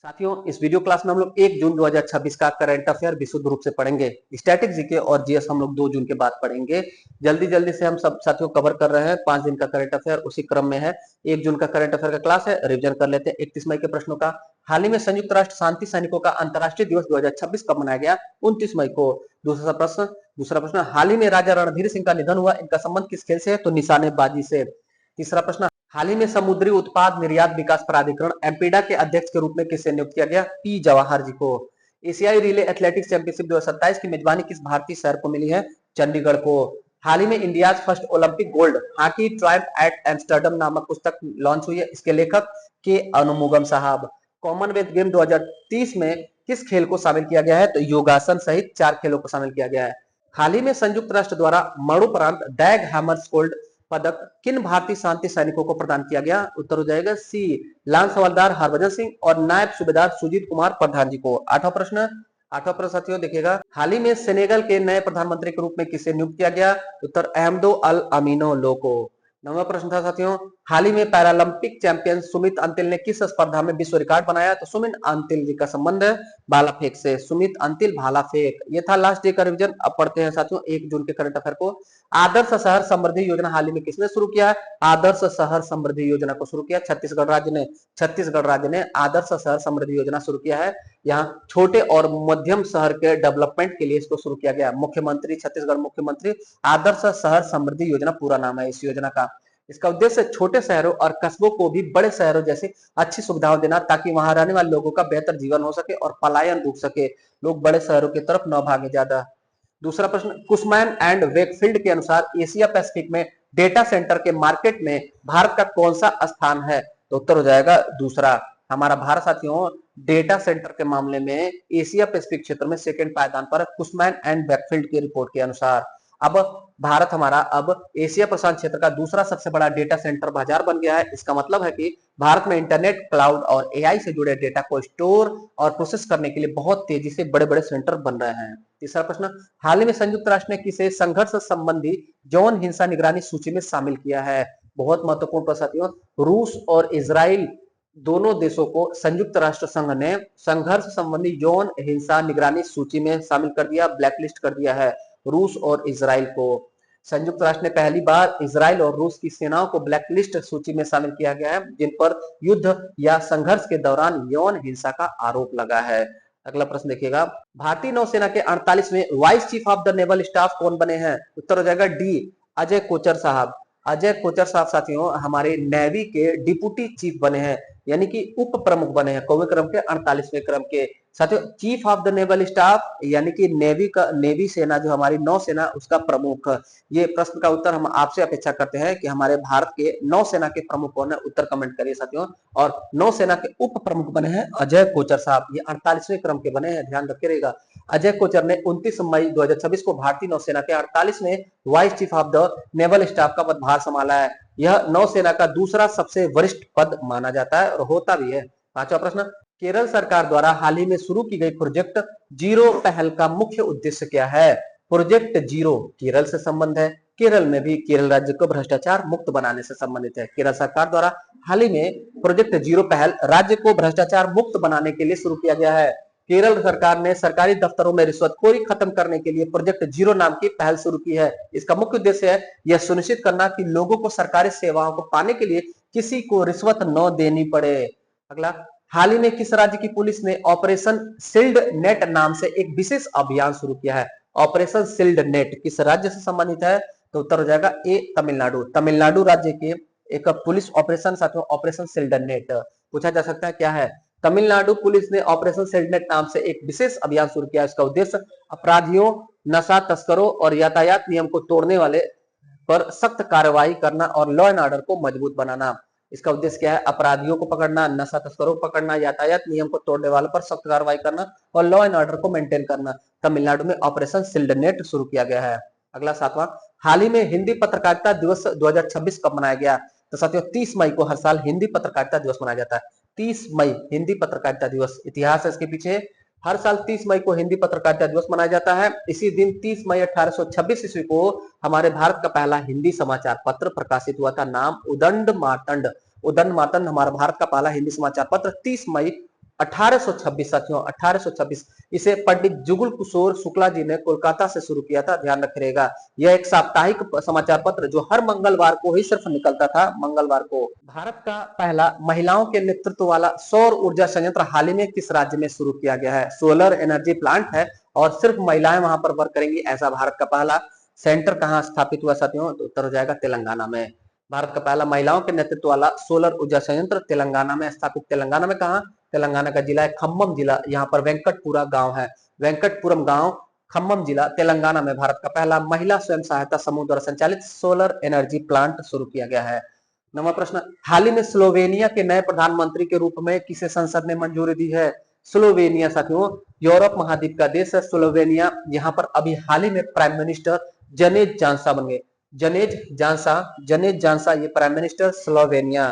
साथियों, इस video class में हम लोग 1 जून 2026 का करंट अफेयर विशुद्ध रूप से पढ़ेंगे। स्टैटिक जीके और जीएस हम लोग 2 जून के बाद पढ़ेंगे। जल्दी जल्दी से हम सब साथियों कवर कर रहे हैं। 5 दिन का करंट अफेयर उसी क्रम में है। 1 जून का करंट अफेयर का क्लास है, रिवीजन कर लेते हैं 31 मई के प्रश्नों का। हाल ही में संयुक्त राष्ट्र शांति सैनिकों का अंतर्राष्ट्रीय दिवस 2026 कब मनाया गया? 29 मई को। दूसरा प्रश्न, हाल ही में राजा रणधीर सिंह का निधन हुआ, इनका संबंध किस खेल से है? तो निशानेबाजी से। तीसरा प्रश्न, हाल ही में समुद्री उत्पाद निर्यात विकास प्राधिकरण एम्पीडा के अध्यक्ष के रूप में किसे नियुक्त किया गया? पी जवाहर जी को। एशियाई रिले एथलेटिक्स चैंपियनशिप 2027 की मेजबानी किस भारतीय शहर को मिली है? चंडीगढ़ को। हाल ही में India first Olympic gold hockey triumph at Amsterdam नामक पुस्तक लॉन्च हुई है, इसके लेखक के अनुमुगम साहब। कॉमनवेल्थ गेम 2030 में किस खेल को शामिल किया गया है? तो योगासन सहित 4 खेलों को शामिल किया गया है। हाल ही में संयुक्त राष्ट्र द्वारा मरणोपरांत डैग हैमरस्कोल्ड पदक किन भारतीय शांति सैनिकों को प्रदान किया गया? उत्तर हो जाएगा सी, लांस हवलदार हरभजन सिंह और नायब सूबेदार सुजीत कुमार प्रधान जी को। आठवां प्रश्न साथियों देखिएगा, हाल ही में सेनेगल के नए प्रधानमंत्री के रूप में किसे नियुक्त किया गया? उत्तर अहमदो अल अमीनो लो को। 9वां प्रश्न था साथियों, हाल ही में पैरालंपिक चैंपियन सुमित अंतिल ने किस स्पर्धा में विश्व रिकॉर्ड बनाया? तो सुमित अंतिल जी का संबंध है भाला फेंक से। सुमित अंतिल भाला फेंक। ये था लास्ट डे का रिवीजन। अब पढ़ते हैं साथियों 1 जून के करंट अफेयर को। आदर्श शहर समृद्धि योजना हाल ही में किसने शुरू किया है? आदर्श शहर समृद्धि योजना को शुरू किया छत्तीसगढ़ राज्य ने आदर्श शहर समृद्धि योजना शुरू किया है। यहाँ छोटे और मध्यम शहर के डेवलपमेंट के लिए इसको शुरू किया गया। मुख्यमंत्री छत्तीसगढ़ मुख्यमंत्री आदर्श शहर समृद्धि योजना पूरा नाम है इस योजना का। इसका उद्देश्य छोटे शहरों और कस्बों को भी बड़े शहरों जैसी अच्छी सुविधाएं देना, ताकि वहां रहने वाले लोगों का बेहतर जीवन हो सके और पलायन रुक सके, लोग बड़े शहरों की तरफ न भागे ज्यादा। दूसरा प्रश्न, कुशमैन एंड वेकफील्ड के अनुसार एशिया पैसिफिक में डेटा सेंटर के मार्केट में भारत का कौन सा स्थान है? तो उत्तर हो जाएगा दूसरा। हमारा भारत साथियों डेटा सेंटर के मामले में एशिया पैसिफिक क्षेत्र में सेकंड पायदान पर, कुशमैन एंड वेकफील्ड की रिपोर्ट के अनुसार। अब भारत हमारा अब एशिया प्रशांत क्षेत्र का दूसरा सबसे बड़ा डेटा सेंटर बाजार बन गया है। इसका मतलब है कि भारत में इंटरनेट, क्लाउड और एआई से जुड़े डेटा को स्टोर और प्रोसेस करने के लिए बहुत तेजी से बड़े बड़े सेंटर बन रहे हैं। तीसरा प्रश्न, हाल ही में संयुक्त राष्ट्र ने किसे संघर्ष संबंधी यौन हिंसा निगरानी सूची में शामिल किया है? बहुत महत्वपूर्ण प्रश्न साथियों। रूस और इजराइल दोनों देशों को संयुक्त राष्ट्र संघ ने संघर्ष संबंधी यौन हिंसा निगरानी सूची में शामिल कर दिया, ब्लैकलिस्ट कर दिया है रूस और इजराइल को। संयुक्त राष्ट्र ने पहली बार इजराइल और रूस की सेनाओं को ब्लैकलिस्ट सूची में शामिल किया गया है, जिन पर युद्ध या संघर्ष के दौरान यौन हिंसा का आरोप लगा है। अगला प्रश्न देखिएगा, भारतीय नौसेना के 48वें vice chief of the naval staff कौन बने हैं? उत्तर हो जाएगा डी, अजय कोचर साहब। अजय कोचर साहब साथियों हमारे नेवी के डिप्टी चीफ बने हैं, यानी कि उप प्रमुख बने हैं कौवे क्रम के 48वें क्रम के। साथियों chief of the naval staff यानी कि नेवी सेना जो हमारी नौसेना उसका प्रमुख। ये प्रश्न का उत्तर हम आपसे अपेक्षा करते हैं कि हमारे भारत के नौसेना के प्रमुख कौन है, उत्तर कमेंट करिए साथियों। और नौसेना के उप प्रमुख बने हैं अजय कोचर साहब, ये 48वें क्रम के बने हैं, ध्यान रखिएगा। अजय कोचर ने 29 मई 2026 को भारतीय नौसेना के 48वें vice chief of the naval staff का पदभार संभाला है। यह नौसेना का दूसरा सबसे वरिष्ठ पद माना जाता है और होता भी है। पांचवा प्रश्न, केरल सरकार द्वारा हाल ही में शुरू की गई प्रोजेक्ट जीरो पहल का मुख्य उद्देश्य क्या है? प्रोजेक्ट जीरो केरल से संबंध है। केरल में भी केरल राज्य को भ्रष्टाचार मुक्त बनाने से संबंधित है। केरल सरकार द्वारा हाल ही में प्रोजेक्ट जीरो पहल राज्य को भ्रष्टाचार मुक्त बनाने के लिए शुरू किया गया है। केरल सरकार ने सरकारी दफ्तरों में रिश्वतखोरी खत्म करने के लिए प्रोजेक्ट जीरो नाम की पहल शुरू की है। इसका मुख्य उद्देश्य है यह सुनिश्चित करना कि लोगों को सरकारी सेवाओं को पाने के लिए किसी को रिश्वत न देनी पड़े। अगला, हाल ही में किस राज्य की पुलिस ने ऑपरेशन सील्ड नेट नाम से एक विशेष अभियान शुरू किया है? ऑपरेशन सील्ड नेट किस राज्य से संबंधित है? तो उत्तर हो जाएगा ए, तमिलनाडु। तमिलनाडु राज्य के एक पुलिस ऑपरेशन साथियों ऑपरेशन सील्ड नेट पूछा जा सकता है क्या है? तमिलनाडु पुलिस ने ऑपरेशन सील्ड नेट नाम से एक विशेष अभियान शुरू किया। इसका उद्देश्य अपराधियों, नशा तस्करों और यातायात नियम को तोड़ने वाले पर सख्त कार्रवाई करना और लॉ एंड ऑर्डर को मजबूत बनाना। इसका उद्देश्य क्या है? अपराधियों को पकड़ना, नशा तस्करों को पकड़ना, यातायात नियम को तोड़ने वालों पर सख्त कार्रवाई करना और लॉ एंड ऑर्डर को मेंटेन करना। तमिलनाडु में ऑपरेशन सील्ड नेट शुरू किया गया है। अगला सातवां, हाल ही में हिंदी पत्रकारिता दिवस 2026 कब मनाया गया? तो साथियों 30 मई को हर साल हिंदी पत्रकारिता दिवस मनाया जाता है। 30 मई हिंदी पत्रकारिता दिवस, इतिहास है इसके पीछे। हर साल 30 मई को हिंदी पत्रकारिता दिवस मनाया जाता है। इसी दिन 30 मई 1826 ईस्वी को हमारे भारत का पहला हिंदी समाचार पत्र प्रकाशित हुआ था, नाम उदंड मार्तंड। उदंड मार्तंड हमारा भारत का पहला हिंदी समाचार पत्र 30 मई 1826 साथियों, 1826। इसे पंडित जुगल किशोर शुक्ला जी ने कोलकाता से शुरू किया था, ध्यान रखिएगा। यह एक साप्ताहिक समाचार पत्र जो हर मंगलवार को ही सिर्फ निकलता था, मंगलवार को। भारत का पहला महिलाओं के नेतृत्व वाला सौर ऊर्जा संयंत्र हाल ही में किस राज्य में शुरू किया गया है? सोलर एनर्जी प्लांट है और सिर्फ महिलाएं वहां पर वर्क करेंगी, ऐसा भारत का पहला सेंटर कहां स्थापित हुआ साथियों? तो उत्तर हो जाएगा तेलंगाना में। भारत का पहला महिलाओं के नेतृत्व वाला सोलर ऊर्जा संयंत्र तेलंगाना में स्थापित। तेलंगाना में कहा? तेलंगाना का जिला है खम्मम जिला, यहाँ पर वेंकटपुरा गांव है, वेंकटपुरम गांव, खम्मम जिला, तेलंगाना में भारत का पहला महिला स्वयं सहायता समूह द्वारा संचालित सोलर एनर्जी प्लांट शुरू किया गया है। नवा प्रश्न, हाल ही में स्लोवेनिया के नए प्रधानमंत्री के रूप में किसे संसद ने मंजूरी दी है? स्लोवेनिया साथियों यूरोप महाद्वीप का देश है स्लोवेनिया, यहाँ पर अभी हाल ही में प्राइम मिनिस्टर जनेज जानसा बन गए। जनेज जानसा ये प्राइम मिनिस्टर स्लोवेनिया।